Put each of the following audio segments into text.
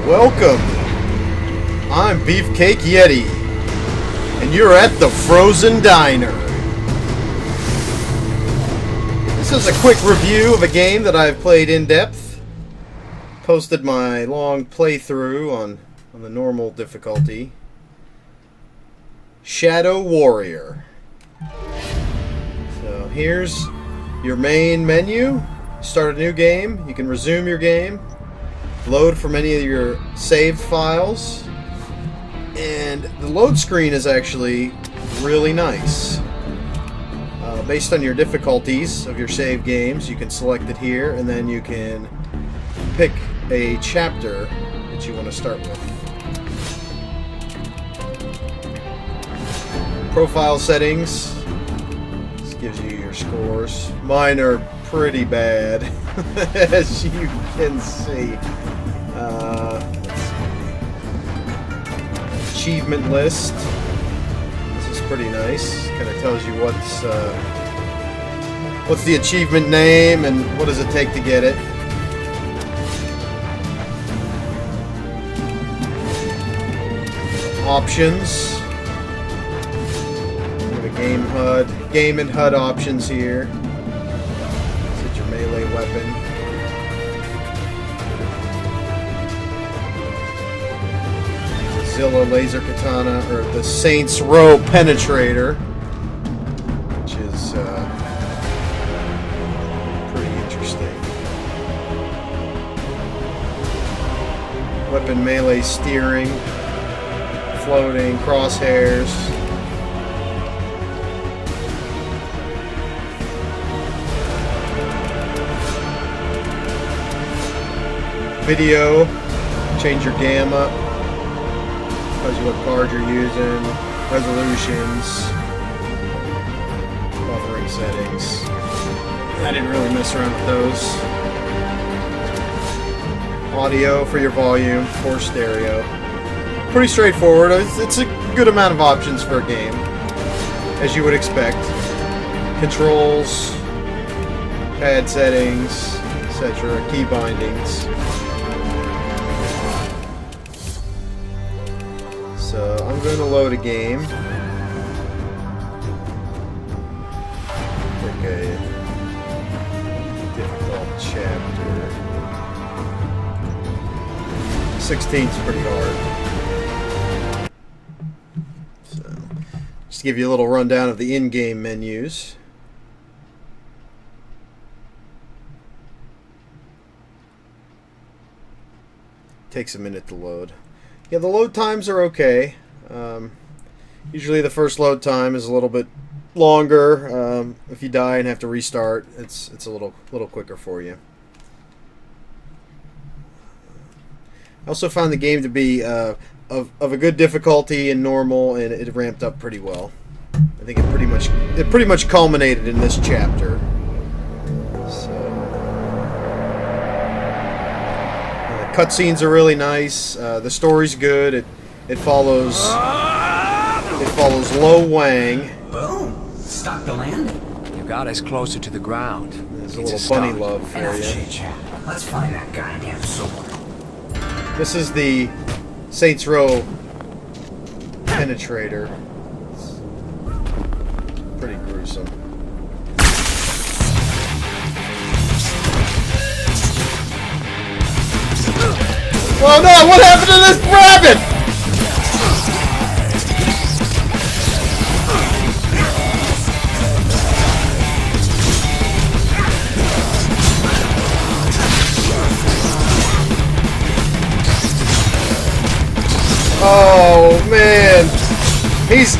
Welcome. I'm BeefCakeYeti, and you're at TheFrozenDiner. This is a quick review of a game that I've played in depth. Posted my long playthrough on the normal difficulty. Shadow Warrior. So here's your main menu. Start a new game. You can resume your game. Load from any of your saved files. And the load screen is actually really nice. Based on your difficulties of your saved games, you can select it here, and then you can pick a chapter that you want to start with. Profile settings. This gives you your scores. Mine are pretty bad, as you can see. Let's see. Achievement list. This is pretty nice. Kind of tells you what's the achievement name and what does it take to get it. Options. Game HUD, game and HUD options here. This is your melee weapon. The Zilla laser katana, or the Saints Row penetrator, which is pretty interesting. Weapon melee steering, floating, crosshairs. Video, change your gamma, tells you what card you're using, resolutions, buffering settings. I didn't really mess around with those. Audio for your volume, or stereo. Pretty straightforward. It's a good amount of options for a game, as you would expect. Controls, pad settings, etc., key bindings. So I'm going to load a game. Pick a difficult chapter. 16's pretty hard. So just to give you a little rundown of the in-game menus. Takes a minute to load. Yeah, the load times are okay. Usually the first load time is a little bit longer. If you die and have to restart, it's a little quicker for you. I also found the game to be of a good difficulty in normal, and it ramped up pretty well. I think it pretty much culminated in this chapter. Cutscenes are really nice. The story's good. It follows Lo Wang. Boom! Stop the landing. You got us closer to the ground. There's a little bunny love for Enough you. chit-chat. Let's find that goddamn sword. This is the Saints Row penetrator. It's pretty gruesome. Oh no, what happened to this rabbit? Oh man. This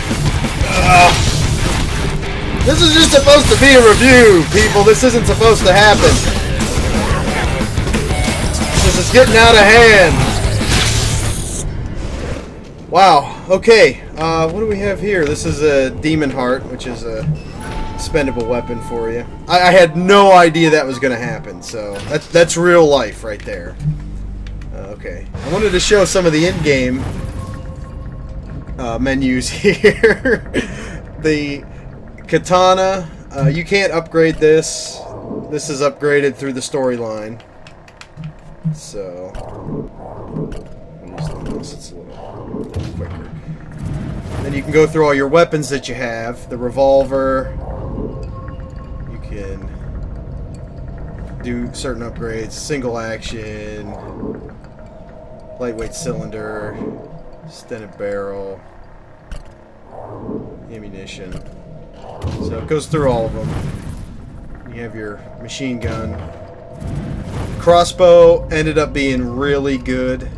is just supposed to be a review, people. This isn't supposed to happen. This is getting out of hand. Wow. Okay. What do we have here? This is a Demon Heart, which is a expendable weapon for you. I had no idea that was going to happen, so that's real life right there. Okay. I wanted to show some of the in-game menus here. The Katana. You can't upgrade this. This is upgraded through the storyline. So mouse, it's a little quicker. Then you can go through all your weapons that you have. The revolver. You can do certain upgrades. Single action. Lightweight cylinder. Extended barrel. Ammunition. So it goes through all of them. You have your machine gun. Crossbow ended up being really good.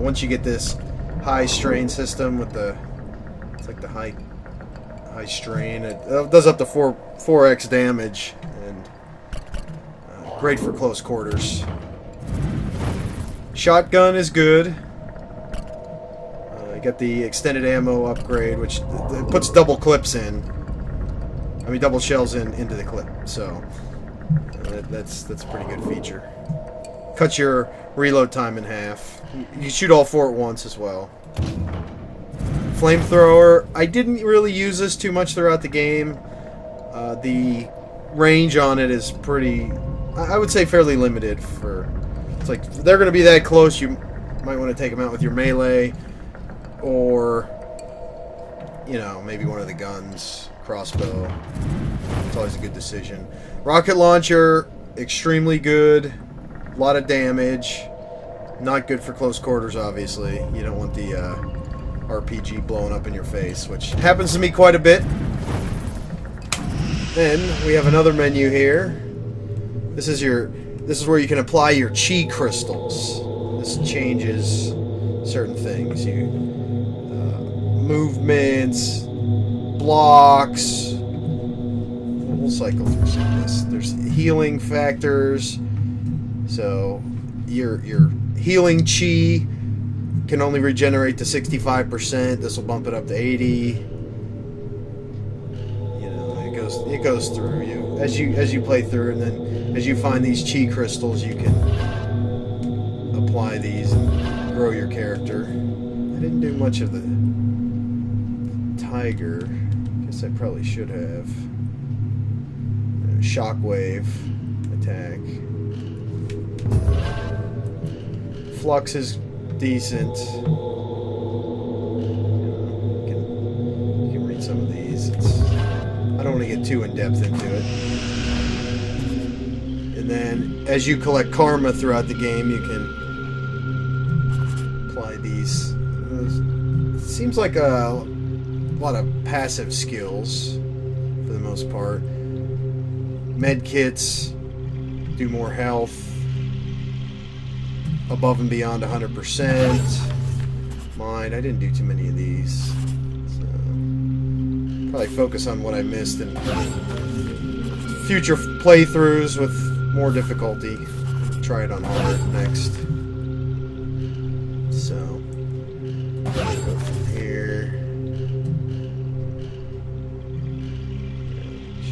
Once you get this high strain system with the, it's like the high strain. It does up to 4x damage, and great for close quarters. Shotgun is good. You got the extended ammo upgrade, which it puts double clips in. I mean, double shells into the clip. So that's a pretty good feature. Cuts your reload time in half. You can shoot all 4 at once as well. Flamethrower. I didn't really use this too much throughout the game. The range on it is pretty, I would say, fairly limited. It's like if they're going to be that close, you might want to take them out with your melee, or maybe one of the guns, crossbow. It's always a good decision. Rocket launcher, extremely good. A lot of damage. Not good for close quarters, obviously. You don't want the RPG blowing up in your face, which happens to me quite a bit. Then we have another menu here. This is where you can apply your chi crystals. This changes certain things. Movements, blocks. We'll cycle through some of this. There's healing factors. So your healing chi can only regenerate to 65%. This will bump it up to 80. It goes through you as you play through, and then as you find these chi crystals, you can apply these and grow your character. I didn't do much of the tiger. Guess I probably should have. Shockwave attack. Flux is decent. You can read some of these. I don't want to get too in depth into it. And then, as you collect karma throughout the game, you can apply these. It seems like a lot of passive skills for the most part. Med kits do more health. Above and beyond 100%. Mind, I didn't do too many of these. So, probably focus on what I missed in future playthroughs with more difficulty. Try it on hard next. So, go from here.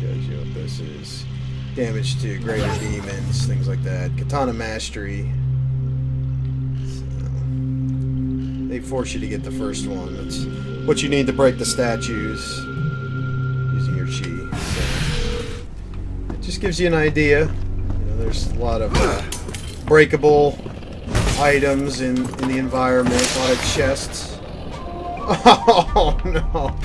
Shows you what this is. Damage to greater demons, things like that. Katana mastery. They force you to get the first one. That's what you need to break the statues using your chi. So it just gives you an idea. There's a lot of breakable items in the environment. A lot of chests. Oh no!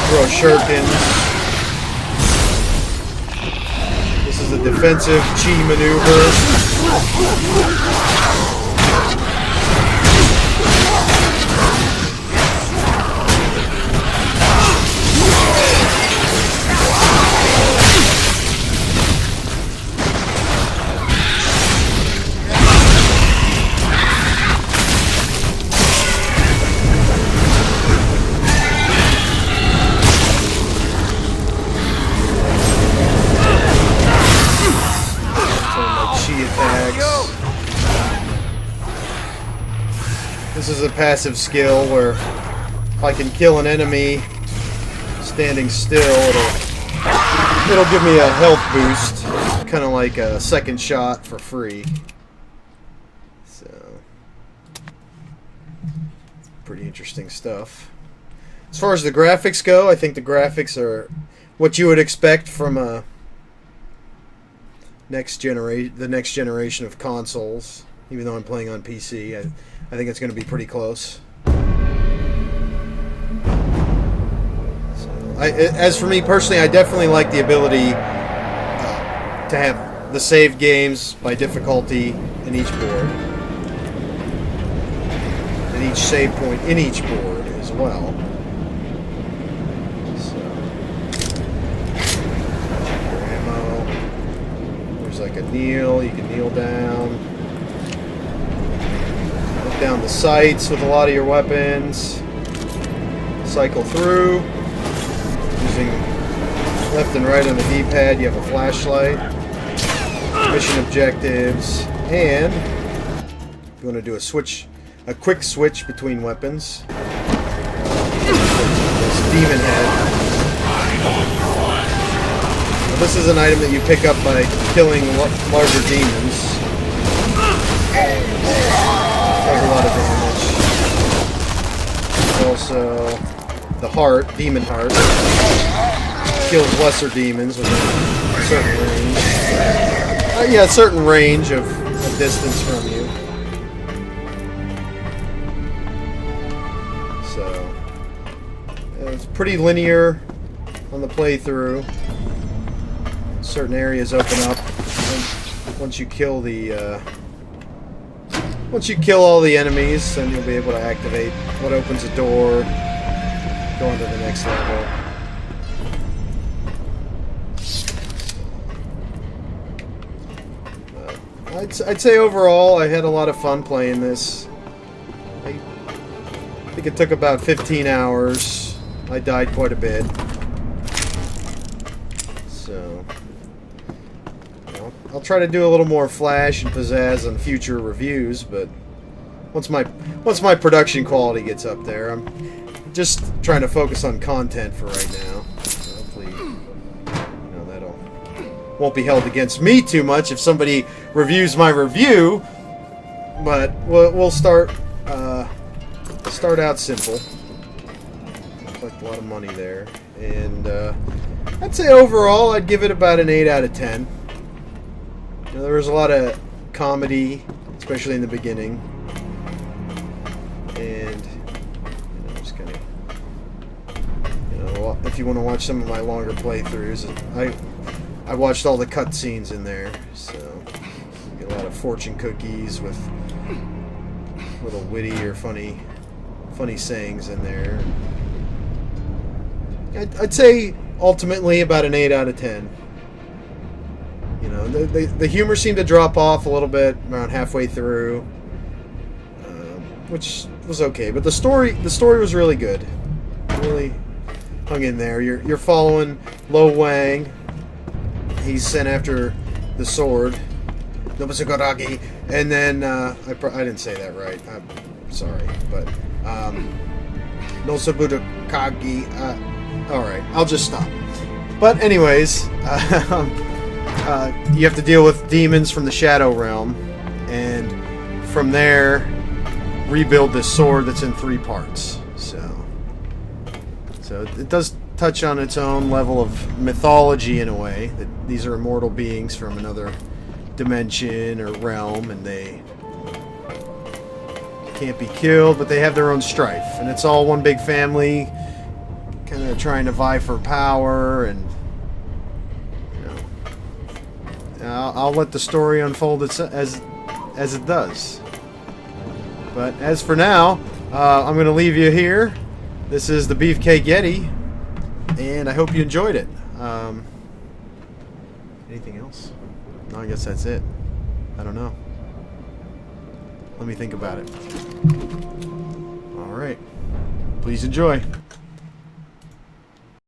Throw shurikens. This is a defensive chi maneuver. This is a passive skill where if I can kill an enemy standing still, it'll give me a health boost, kind of like a second shot for free. So, pretty interesting stuff. As far as the graphics go, I think the graphics are what you would expect from a the next generation of consoles. Even though I'm playing on PC, I think it's going to be pretty close. As for me personally, I definitely like the ability to have the saved games by difficulty in each board, and each save point in each board as well. So, your ammo. There's like a kneel. You can kneel down. Look down the sights with a lot of your weapons. Cycle through. Using left and right on the D-pad, you have a flashlight, mission objectives, and if you want to do a quick switch between weapons, this demon head. Now, this is an item that you pick up by killing larger demons. Does a lot of damage. Also, the heart, demon heart, kills lesser demons with a certain range. Yeah, a certain range of distance from you. So, it's pretty linear on the playthrough. Certain areas open up once you kill the. Once you kill all the enemies, then you'll be able to activate what opens a door. Go on to the next level. I'd say overall I had a lot of fun playing this. I think it took about 15 hours. I died quite a bit. So I'll try to do a little more flash and pizzazz on future reviews, but once my production quality gets up there, I'm just trying to focus on content for right now. Hopefully, that'll won't be held against me too much if somebody reviews my review. But we'll start out simple. Collect a lot of money there, and I'd say overall I'd give it about an 8 out of 10. There was a lot of comedy, especially in the beginning, and just kind of, if you want to watch some of my longer playthroughs, I watched all the cutscenes in there, so you get a lot of fortune cookies with little witty or funny sayings in there. I'd say ultimately about an 8 out of 10. The humor seemed to drop off a little bit around halfway through, which was okay. But the story was really good. Really hung in there. You're following Wang. He's sent after the sword, Nobusugaragi, and then I didn't say that right. I'm sorry, but Nobusugaragi. All right, I'll just stop. But anyways. You have to deal with demons from the Shadow Realm, and from there rebuild this sword that's in 3 parts. So it does touch on its own level of mythology in a way, that these are immortal beings from another dimension or realm, and they can't be killed, but they have their own strife, and it's all one big family, kind of trying to vie for power. And I'll let the story unfold as it does. But as for now, I'm going to leave you here. This is the BeefCakeYeti, and I hope you enjoyed it. Anything else? No, I guess that's it. I don't know. Let me think about it. All right. Please enjoy.